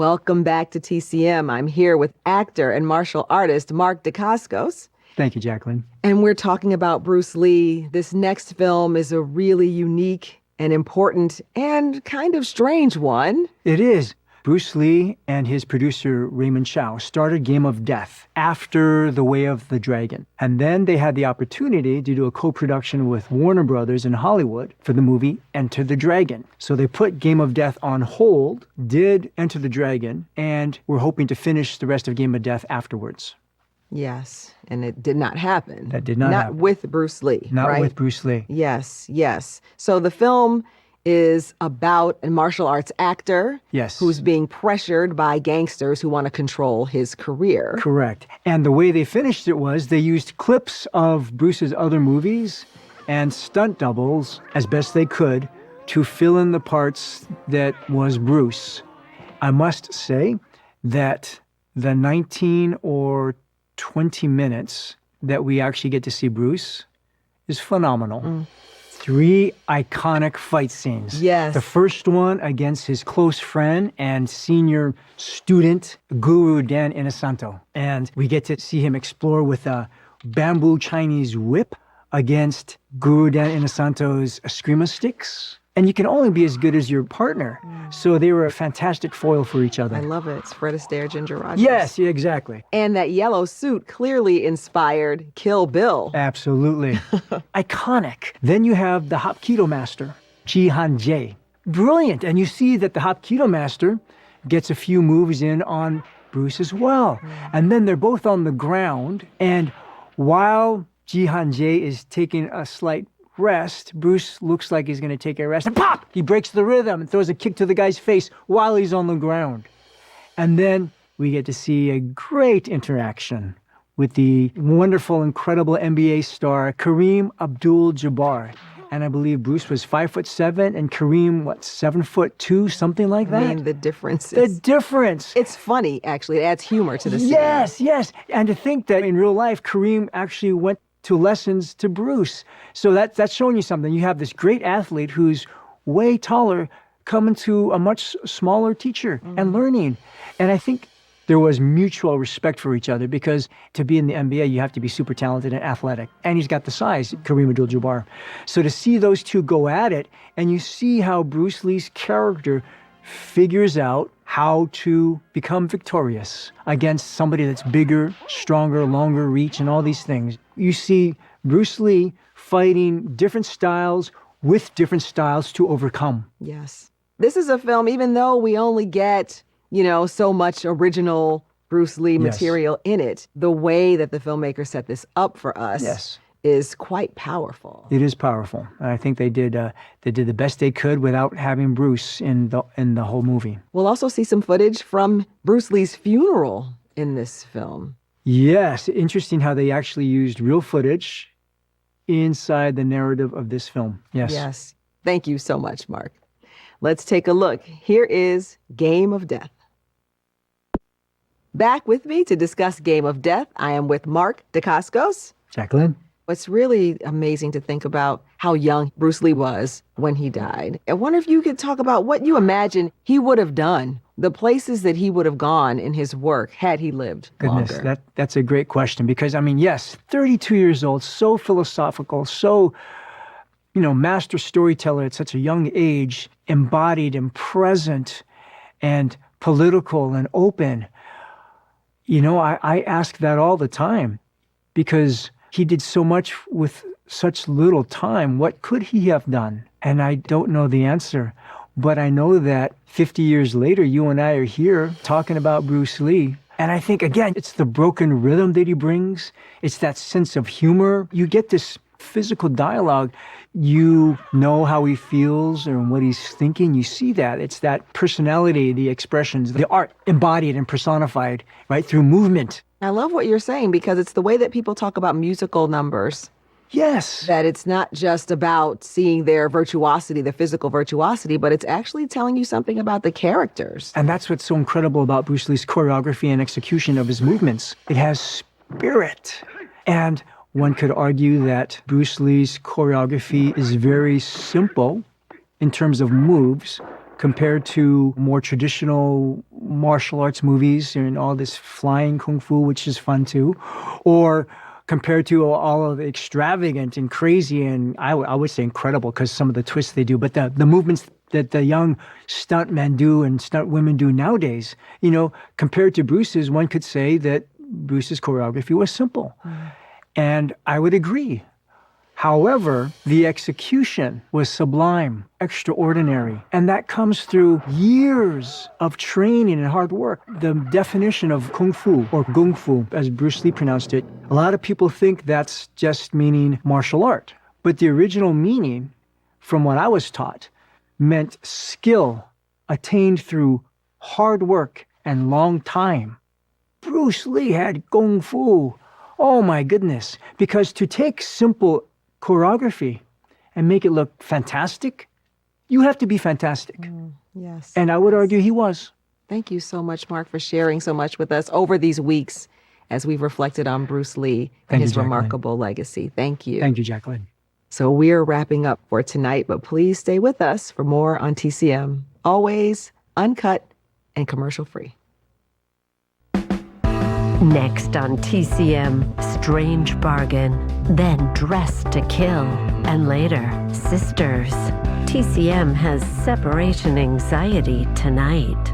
Welcome back to TCM. I'm here with actor and martial artist Mark Dacascos. Thank you, Jacqueline. And we're talking about Bruce Lee. This next film is a really unique and important and kind of strange one. It is. Bruce Lee and his producer Raymond Chow started Game of Death after The Way of the Dragon. And then they had the opportunity to do a co-production with Warner Brothers in Hollywood for the movie Enter the Dragon. So they put Game of Death on hold, did Enter the Dragon, and were hoping to finish the rest of Game of Death afterwards. Yes, and it did not happen. That did not happen. Not with Bruce Lee, Not right? with Bruce Lee. Yes, yes. So the film is about a martial arts actor who's being pressured by gangsters who want to control his career. Correct. And the way they finished it was they used clips of Bruce's other movies and stunt doubles as best they could to fill in the parts that was Bruce. I must say that the 19 or 20 minutes that we actually get to see Bruce is phenomenal. 3 iconic fight scenes. Yes. The first one against his close friend and senior student, Guru Dan Inosanto. And we get to see him explore with a bamboo Chinese whip against Guru Dan Inosanto's eskrima sticks. And you can only be as good as your partner. So they were a fantastic foil for each other. I love it. It's Fred Astaire, Ginger Rogers. Yes, yeah, exactly. And that yellow suit clearly inspired Kill Bill. Absolutely. Iconic. Then you have the Hapkido master, Ji Han Jae. Brilliant. And you see that the Hapkido master gets a few moves in on Bruce as well. And then they're both on the ground. And while Ji Han Jae is taking a slight rest, Bruce looks like he's going to take a rest, and pop! He breaks the rhythm and throws a kick to the guy's face while he's on the ground. And then we get to see a great interaction with the wonderful, incredible NBA star Kareem Abdul-Jabbar. And I believe Bruce was 5'7" and Kareem, 7'2", something like that? I mean, the differences. The difference. It's funny, actually. It adds humor to the scene. Yes, yes. And to think that in real life, Kareem actually went to lessons to Bruce. So that's showing you something. You have this great athlete who's way taller coming to a much smaller teacher and learning. And I think there was mutual respect for each other because to be in the NBA, you have to be super talented and athletic. And he's got the size, Kareem Abdul-Jabbar. So to see those two go at it, and you see how Bruce Lee's character figures out how to become victorious against somebody that's bigger, stronger, longer reach, and all these things. You see Bruce Lee fighting different styles with different styles to overcome. Yes. This is a film, even though we only get, so much original Bruce Lee material in it, the way that the filmmaker set this up for us is quite powerful. It is powerful. I think they did the best they could without having Bruce in the whole movie. We'll also see some footage from Bruce Lee's funeral in this film. Yes, interesting how they actually used real footage inside the narrative of this film. Yes. Yes. Thank you so much, Mark. Let's take a look. Here is Game of Death. Back with me to discuss Game of Death, I am with Mark Dacascos. Jacqueline? It's really amazing to think about how young Bruce Lee was when he died. I wonder if you could talk about what you imagine he would have done, the places that he would have gone in his work had he lived longer. That's a great question because, 32 years old, so philosophical, so, master storyteller at such a young age, embodied and present and political and open. I ask that all the time because he did so much with such little time. What could he have done? And I don't know the answer. But I know that 50 years later, you and I are here talking about Bruce Lee. And I think, again, it's the broken rhythm that he brings. It's that sense of humor. You get this physical dialogue. You know how he feels and what he's thinking. You see that. It's that personality, the expressions, the art embodied and personified, right, through movement. I love what you're saying because it's the way that people talk about musical numbers. Yes. That it's not just about seeing their virtuosity, the physical virtuosity, but it's actually telling you something about the characters. And that's what's so incredible about Bruce Lee's choreography and execution of his movements. It has spirit. And one could argue that Bruce Lee's choreography is very simple in terms of moves compared to more traditional martial arts movies and all this flying kung fu, which is fun too, or compared to all of the extravagant and crazy and I would say incredible because some of the twists they do, but the movements that the young stuntmen do and stunt women do nowadays, compared to Bruce's, one could say that Bruce's choreography was simple. And I would agree. However, the execution was sublime, extraordinary. And that comes through years of training and hard work. The definition of kung fu, or gung fu, as Bruce Lee pronounced it, a lot of people think that's just meaning martial art. But the original meaning, from what I was taught, meant skill attained through hard work and long time. Bruce Lee had kung fu. Oh my goodness. Because to take simple choreography and make it look fantastic, you have to be fantastic. Yes. And I would argue he was. Thank you so much, Mark, for sharing so much with us over these weeks as we've reflected on Bruce Lee and his remarkable legacy. Thank you. Thank you, Jacqueline. So we're wrapping up for tonight, but please stay with us for more on TCM. Always uncut and commercial free. Next on TCM, Strange Bargain, then Dressed to Kill, and later, Sisters. TCM has separation anxiety tonight.